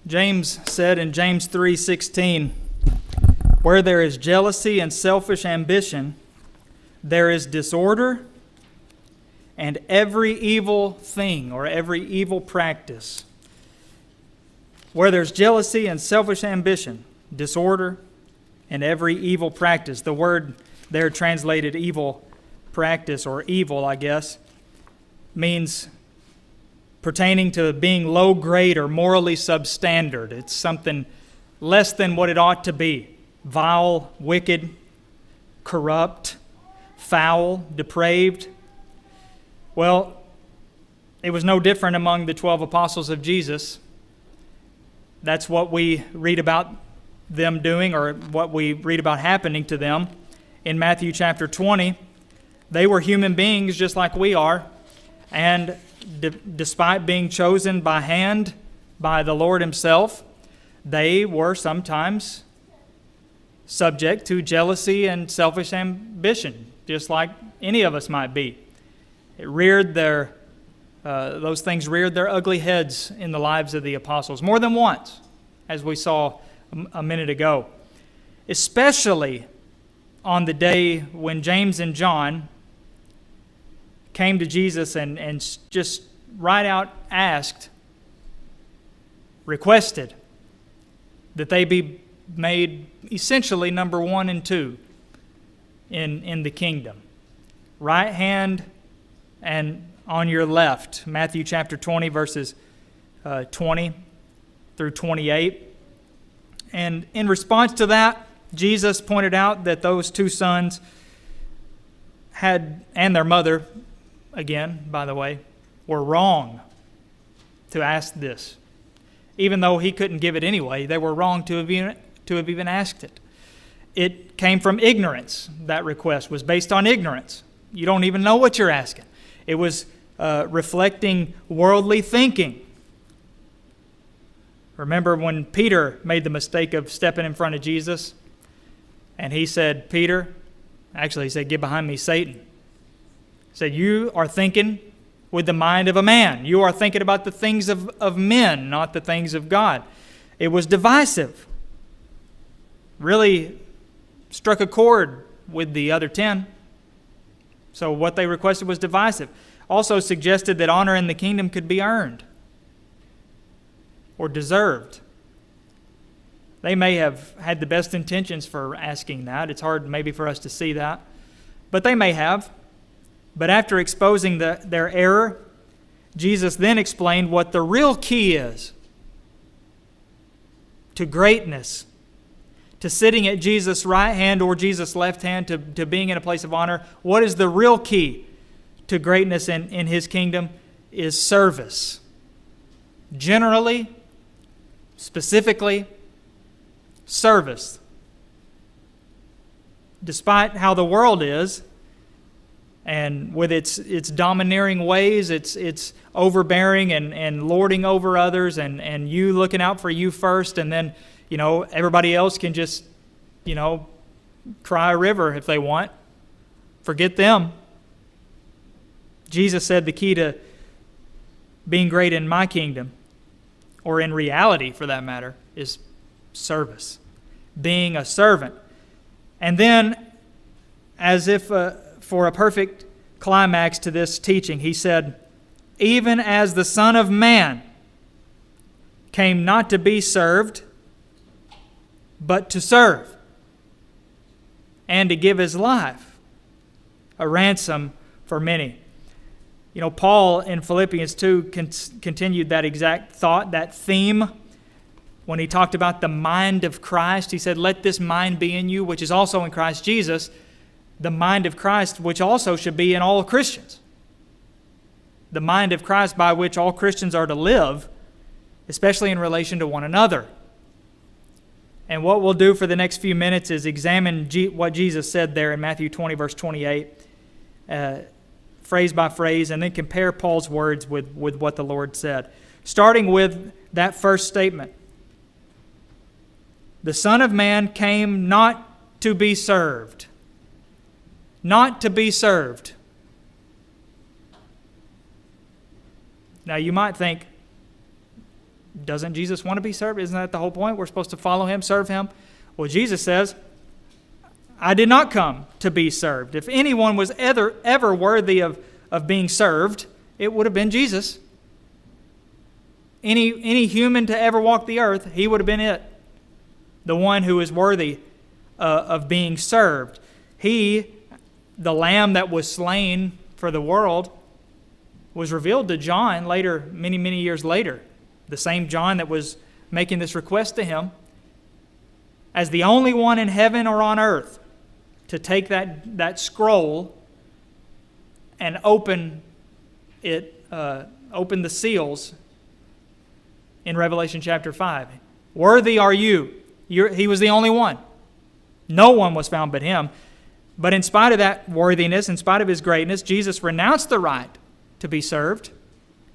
James said in James 3:16, "Where there is jealousy and selfish ambition, there is disorder and every evil thing," or every evil practice. Where there's jealousy and selfish ambition, disorder, and every evil practice. The word there translated evil practice, or evil, I guess, means pertaining to being low grade or morally substandard. It's something less than what it ought to be. Vile, wicked, corrupt, foul, depraved. Well, it was no different among the 12 apostles of Jesus. That's what we read about them doing, or what we read about happening to them in Matthew chapter 20. They were human beings just like we are, and despite being chosen by hand by the Lord Himself, they were sometimes subject to jealousy and selfish ambition, just like any of us might be. Those things reared their ugly heads in the lives of the apostles more than once, as we saw a minute ago. Especially on the day when James and John came to Jesus and just right out requested that they be made essentially number 1 and 2 in the kingdom. Right hand and on your left. Matthew chapter 20, verses 20 through 28. And in response to that, Jesus pointed out that those 2 sons had, and their mother, again, by the way, were wrong to ask this. Even though He couldn't give it anyway, they were wrong to have even asked it. It came from ignorance. That request was based on ignorance. You don't even know what you're asking. It was reflecting worldly thinking. Remember when Peter made the mistake of stepping in front of Jesus, and He said, He said, "Get behind me, Satan." He said, "You are thinking with the mind of a man. You are thinking about the things of men, not the things of God." It was divisive. Really struck a chord with the other 10. So what they requested was divisive. Also suggested that honor in the kingdom could be earned or deserved. They may have had the best intentions for asking that. It's hard maybe for us to see that. But they may have. But after exposing their error, Jesus then explained what the real key is to greatness, to sitting at Jesus' right hand or Jesus' left hand, to being in a place of honor. What is the real key to greatness in His kingdom is service. Generally, specifically, service. Despite how the world is, and with its domineering ways, its overbearing and lording over others, and you looking out for you first, and then, everybody else can just, cry a river if they want. Forget them. Jesus said the key to being great in my kingdom, or in reality for that matter, is service. Being a servant. And then, as if for a perfect climax to this teaching, He said, "Even as the Son of Man came not to be served, but to serve, and to give His life a ransom for many." Paul in Philippians 2 continued that exact thought, that theme, when he talked about the mind of Christ. He said, "Let this mind be in you, which is also in Christ Jesus," the mind of Christ, which also should be in all Christians. The mind of Christ by which all Christians are to live, especially in relation to one another. And what we'll do for the next few minutes is examine what Jesus said there in Matthew 20, verse 28, phrase by phrase, and then compare Paul's words with what the Lord said. Starting with that first statement. The Son of Man came not to be served. Not to be served. Now you might think, Doesn't Jesus want to be served? Isn't that the whole point? We're supposed to follow him, serve him. Well, Jesus says, I did not come to be served. If anyone was ever worthy of being served, it would have been Jesus. Any human to ever walk the earth, he would have been it. The one who is worthy of being served. He, the lamb that was slain for the world, was revealed to John later, many, many years later. The same John that was making this request to him, as the only one in heaven or on earth to take that scroll and open the seals in Revelation chapter 5. Worthy are you. He was the only one. No one was found but him. But in spite of that worthiness, in spite of his greatness, Jesus renounced the right to be served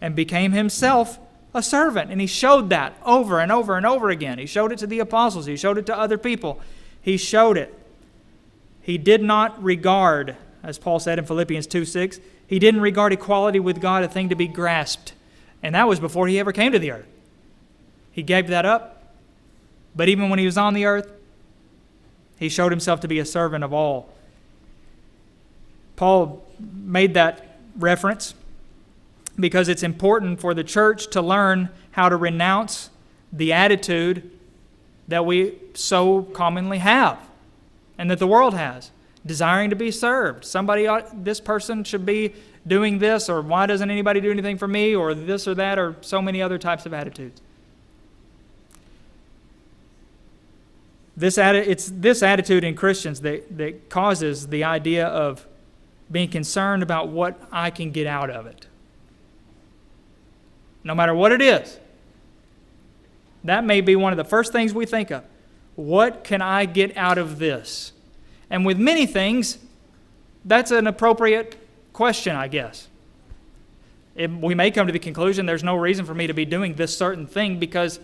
and became himself a servant. And he showed that over and over and over again. He showed it to the apostles. He showed it to other people. He showed it. He did not regard, as Paul said in Philippians 2:6, he didn't regard equality with God a thing to be grasped. And that was before he ever came to the earth. He gave that up. But even when he was on the earth, he showed himself to be a servant of all. Paul made that reference because it's important for the church to learn how to renounce the attitude that we so commonly have and that the world has, desiring to be served. This person should be doing this, or why doesn't anybody do anything for me, or this or that, or so many other types of attitudes. It's this attitude in Christians that causes the idea of being concerned about what I can get out of it. No matter what it is. That may be one of the first things we think of. What can I get out of this? And with many things, that's an appropriate question, I guess. We may come to the conclusion there's no reason for me to be doing this certain thing because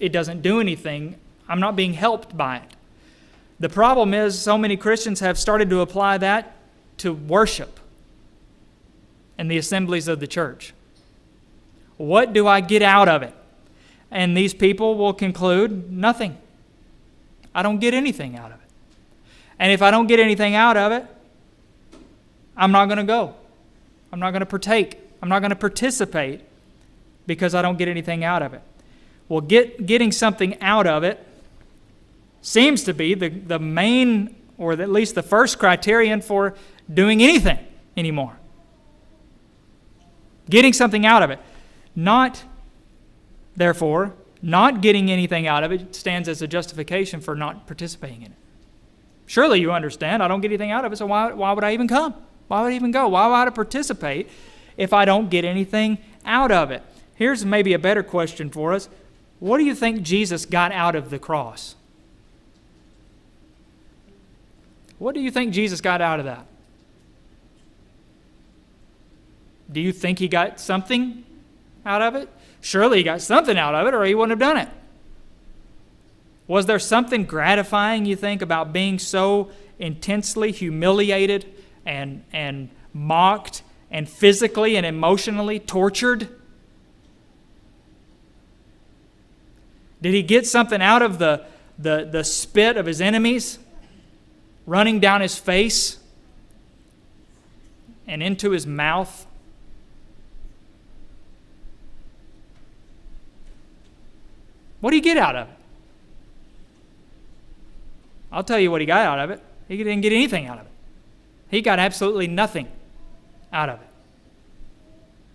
it doesn't do anything. I'm not being helped by it. The problem is so many Christians have started to apply that to worship and the assemblies of the church. What do I get out of it? And these people will conclude, nothing. I don't get anything out of it. And if I don't get anything out of it, I'm not going to go. I'm not going to partake. I'm not going to participate because I don't get anything out of it. Well, getting something out of it seems to be the main, or at least the first criterion for doing anything anymore. Getting something out of it. Therefore, not getting anything out of it stands as a justification for not participating in it. Surely you understand, I don't get anything out of it, so why would I even come? Why would I even go? Why would I participate if I don't get anything out of it? Here's maybe a better question for us. What do you think Jesus got out of the cross? What do you think Jesus got out of that? Do you think he got something out of it? Surely he got something out of it, or he wouldn't have done it. Was there something gratifying, you think, about being so intensely humiliated and mocked and physically and emotionally tortured? Did he get something out of the spit of his enemies running down his face and into his mouth? What did he get out of it? I'll tell you what he got out of it. He didn't get anything out of it. He got absolutely nothing out of it.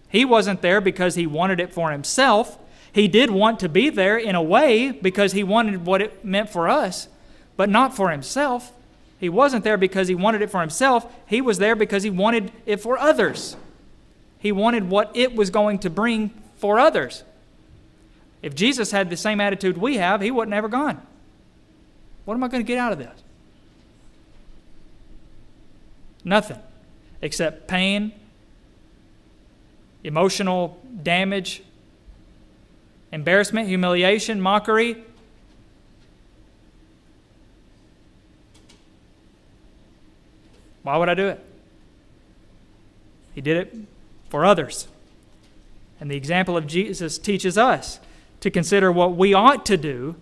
He wasn't there because he wanted it for himself. He did want to be there in a way because he wanted what it meant for us, but not for himself. He wasn't there because he wanted it for himself. He was there because he wanted it for others. He wanted what it was going to bring for others. If Jesus had the same attitude we have, he wouldn't have ever gone. What am I going to get out of this? Nothing except pain, emotional damage, embarrassment, humiliation, mockery. Why would I do it? He did it for others. And the example of Jesus teaches us to consider what we ought to do,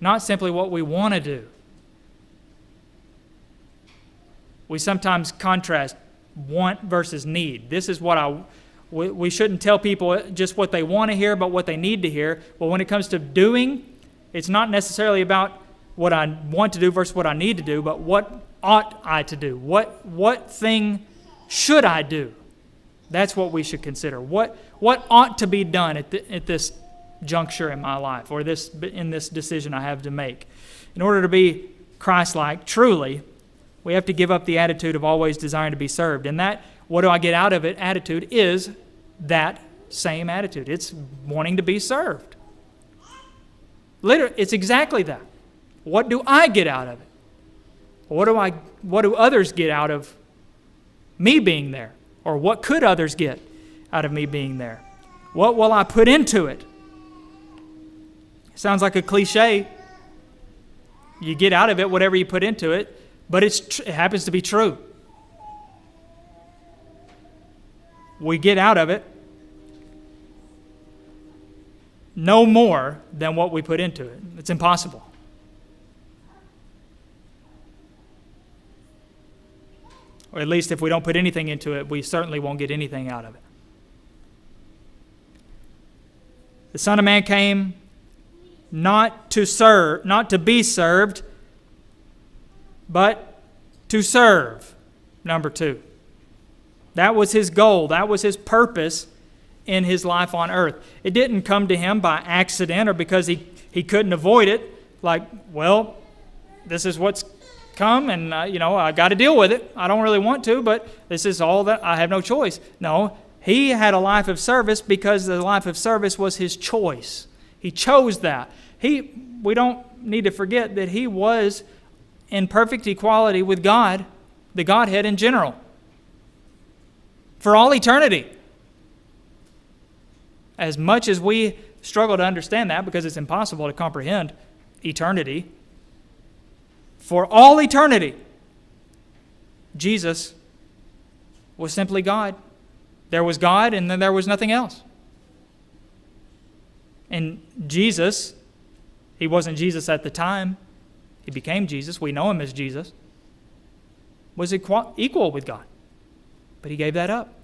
not simply what we want to do. We sometimes contrast want versus need. This is what we shouldn't tell people just what they want to hear, but what they need to hear. Well, when it comes to doing, it's not necessarily about what I want to do versus what I need to do, but what ought I to do? What thing should I do? That's what we should consider. What ought to be done at this juncture in my life, or in this decision I have to make? In order to be Christ-like, truly, we have to give up the attitude of always desiring to be served. And that, what do I get out of it, attitude is that same attitude. It's wanting to be served. Literally, it's exactly that. What do I get out of it? What do others get out of me being there? Or what could others get out of me being there? What will I put into it? Sounds like a cliche. You get out of it whatever you put into it, but it happens to be true. We get out of it no more than what we put into it. It's impossible. Or at least if we don't put anything into it, we certainly won't get anything out of it. The Son of Man came not to be served, but to serve. Number 2. That was his goal. That was his purpose in his life on earth. It didn't come to him by accident or because he couldn't avoid it. Like, well, this is what's come and, I got to deal with it. I don't really want to, but this is all that I have no choice. No, he had a life of service because the life of service was his choice. He chose that. We don't need to forget that he was in perfect equality with God, the Godhead in general, for all eternity. As much as we struggle to understand that because it's impossible to comprehend eternity, for all eternity, Jesus was simply God. There was God and then there was nothing else. And Jesus, he wasn't Jesus at the time. He became Jesus. We know him as Jesus. Was equal with God. But he gave that up.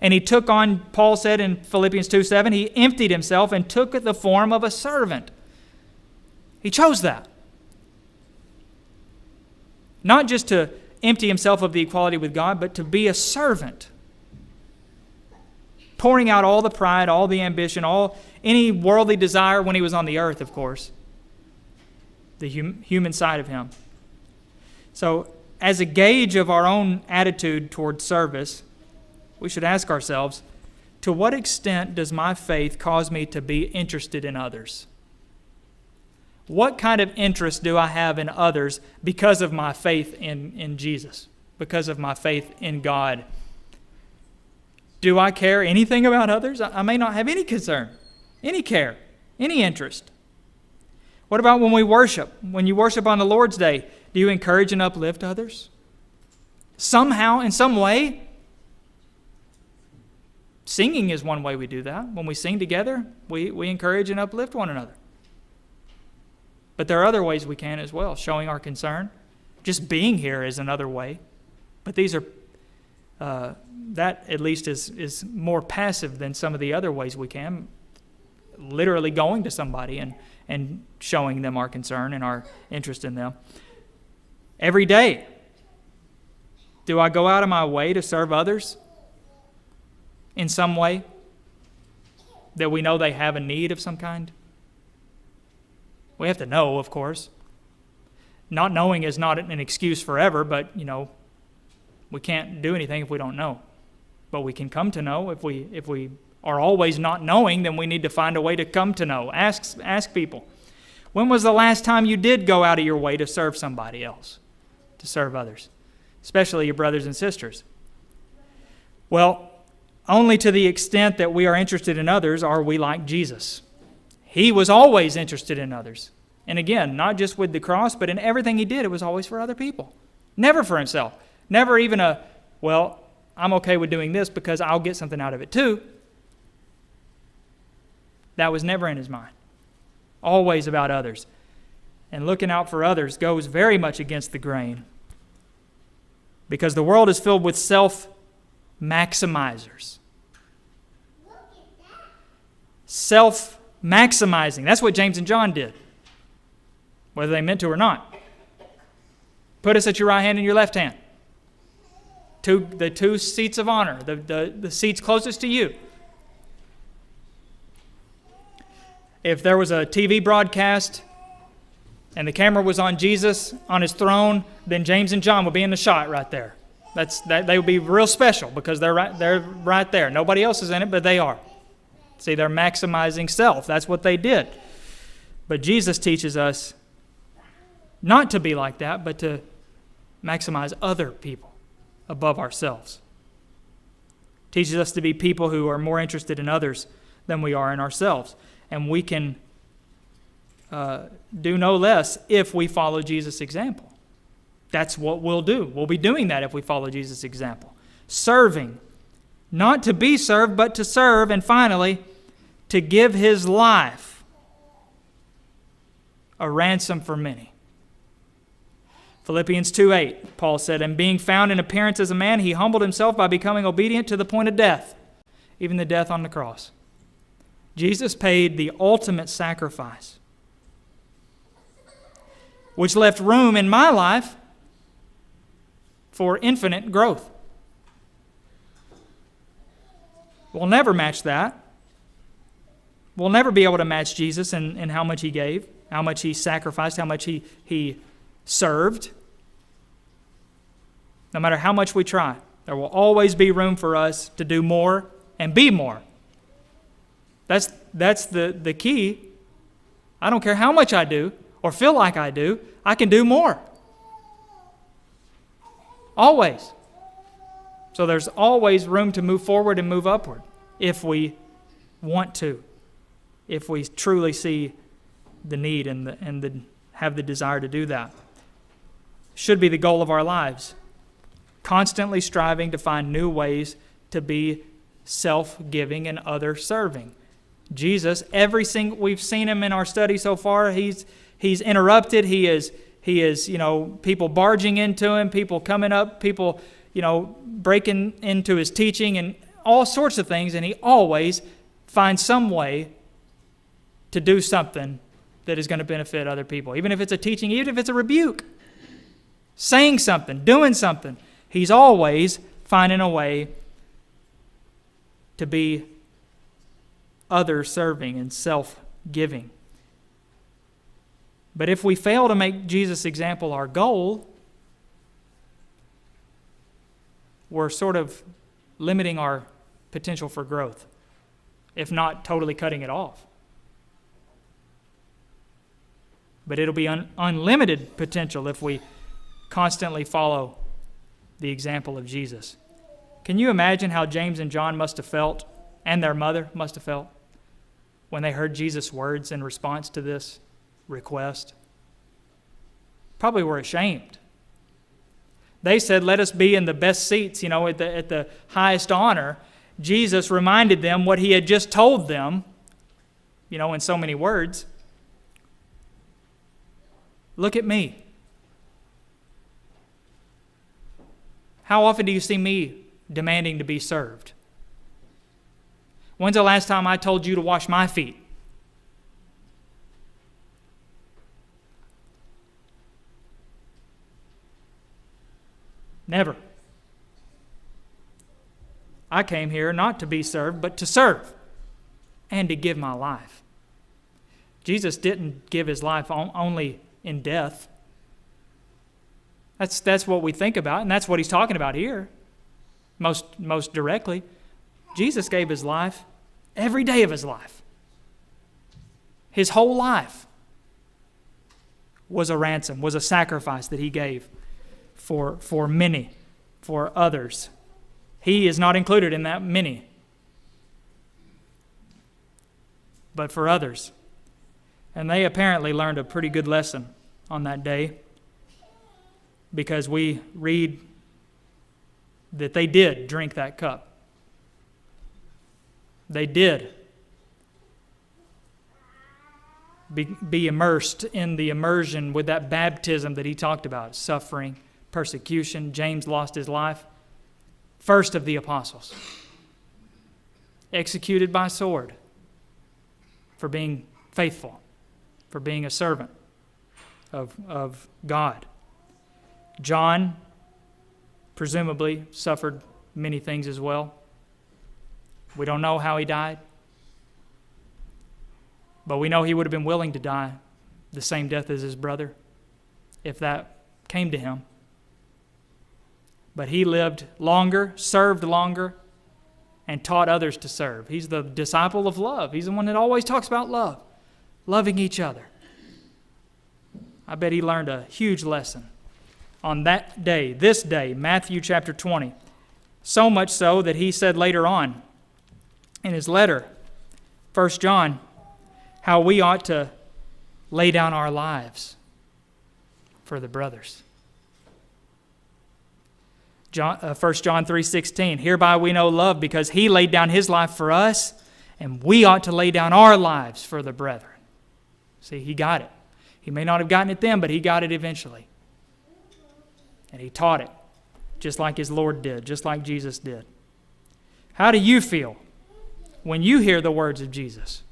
And he took on, Paul said in Philippians 2:7, he emptied himself and took the form of a servant. He chose that. Not just to empty himself of the equality with God, but to be a servant. Pouring out all the pride, all the ambition, any worldly desire when he was on the earth, of course. The human side of him. So, as a gauge of our own attitude toward service, we should ask ourselves, to what extent does my faith cause me to be interested in others? What kind of interest do I have in others because of my faith in Jesus, because of my faith in God? Do I care anything about others? I may not have any concern, any care, any interest. What about when we worship? When you worship on the Lord's Day, do you encourage and uplift others? Somehow, in some way. Singing is one way we do that. When we sing together, we encourage and uplift one another. But there are other ways we can as well, showing our concern. Just being here is another way. But these are, that at least is more passive than some of the other ways we can. Literally going to somebody and showing them our concern and our interest in them. Every day, do I go out of my way to serve others in some way that we know they have a need of some kind? We have to know, of course. Not knowing is not an excuse forever, but, we can't do anything if we don't know. But we can come to know. If we are always not knowing, then we need to find a way to come to know. Ask people. When was the last time you did go out of your way to serve somebody else, to serve others, especially your brothers and sisters? Well, only to the extent that we are interested in others are we like Jesus. He was always interested in others. And again, not just with the cross, but in everything he did, it was always for other people. Never for himself. Never even I'm okay with doing this because I'll get something out of it too. That was never in his mind. Always about others. And looking out for others goes very much against the grain, because the world is filled with self-maximizers. Self-maximizing. That's what James and John did, whether they meant to or not. Put us at your right hand and your left hand. The two seats of honor, the seats closest to you. If there was a TV broadcast and the camera was on Jesus on his throne, then James and John would be in the shot right there. They would be real special because they're right there. Nobody else is in it, but they are. See, they're maximizing self. That's what they did. But Jesus teaches us not to be like that, but to maximize other people above ourselves. Teaches us to be people who are more interested in others than we are in ourselves. And we can do no less if we follow Jesus' example. That's what we'll do. We'll be doing that if we follow Jesus' example. Serving. Not to be served, but to serve. And finally, to give his life a ransom for many. Philippians 2:8, Paul said, "And being found in appearance as a man, he humbled himself by becoming obedient to the point of death, even the death on the cross." Jesus paid the ultimate sacrifice, which left room in my life for infinite growth. We'll never match that. We'll never be able to match Jesus in how much he gave, how much he sacrificed, how much he served. No matter how much we try, there will always be room for us to do more and be more. That's the key. I don't care how much I do or feel like I do, I can do more. Always. So there's always room to move forward and move upward if we want to, if we truly see the need and have the desire to do that. Should be the goal of our lives. Constantly striving to find new ways to be self-giving and other-serving. Jesus, we've seen him in our study so far. He's interrupted. He is, people barging into him, people coming up, people, breaking into his teaching and all sorts of things. And he always finds some way to do something that is going to benefit other people. Even if it's a teaching, even if it's a rebuke, saying something, doing something. He's always finding a way to be other-serving and self-giving. But if we fail to make Jesus' example our goal, we're sort of limiting our potential for growth, if not totally cutting it off. But it'll be unlimited potential if we constantly follow the example of Jesus. Can you imagine how James and John must have felt, and their mother must have felt, when they heard Jesus' words in response to this request? Probably were ashamed. They said, "Let us be in the best seats, at the highest honor." Jesus reminded them what he had just told them, in so many words. Look at me. How often do you see me demanding to be served? When's the last time I told you to wash my feet? Never. I came here not to be served, but to serve and to give my life. Jesus didn't give his life only in death. That's what we think about, and that's what he's talking about here, most directly. Jesus gave his life every day of his life. His whole life was a ransom, was a sacrifice that he gave for many, for others. He is not included in that many, but for others. And they apparently learned a pretty good lesson on that day, because we read that they did drink that cup. They did. be immersed in the immersion with that baptism that he talked about, suffering, persecution. James lost his life. First of the apostles. Executed by sword for being faithful, for being a servant of God. John presumably suffered many things as well. We don't know how he died, but we know he would have been willing to die the same death as his brother if that came to him. But he lived longer, served longer, and taught others to serve. He's the disciple of love. He's the one that always talks about love, loving each other. I bet he learned a huge lesson on that day, this day, Matthew chapter 20. So much so that he said later on in his letter, 1 John, how we ought to lay down our lives for the brothers. 1 John 3:16, hereby we know love because he laid down his life for us, and we ought to lay down our lives for the brethren. See, he got it. He may not have gotten it then, but he got it eventually. And he taught it, just like his Lord did, just like Jesus did. How do you feel when you hear the words of Jesus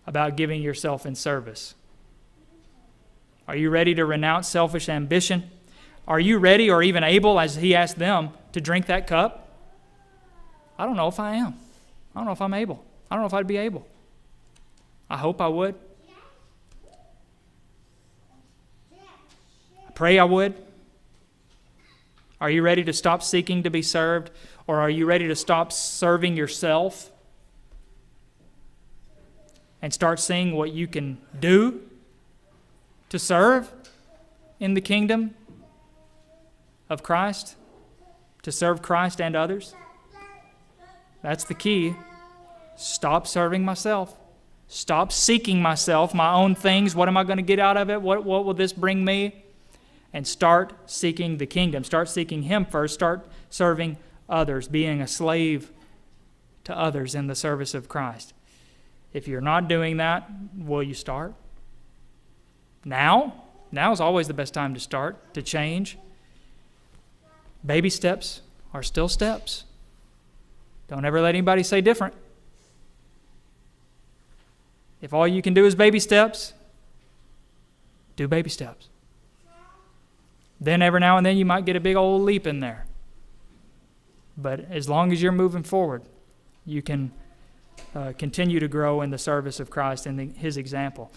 about giving yourself in service? Are you ready to renounce selfish ambition? Are you ready or even able, as he asked them, to drink that cup? I don't know if I am. I don't know if I'm able. I don't know if I'd be able. I hope I would. I pray I would. Are you ready to stop seeking to be served? Or are you ready to stop serving yourself and start seeing what you can do to serve in the kingdom of Christ, to serve Christ and others? That's the key. Stop serving myself. Stop seeking myself, my own things. What am I going to get out of it? What will this bring me? And start seeking the kingdom. Start seeking Him first. Start serving others, being a slave to others in the service of Christ. If you're not doing that, will you start? Now? Now is always the best time to start, to change. Baby steps are still steps. Don't ever let anybody say different. If all you can do is baby steps, do baby steps. Then every now and then you might get a big old leap in there. But as long as you're moving forward, you can continue to grow in the service of Christ and His example.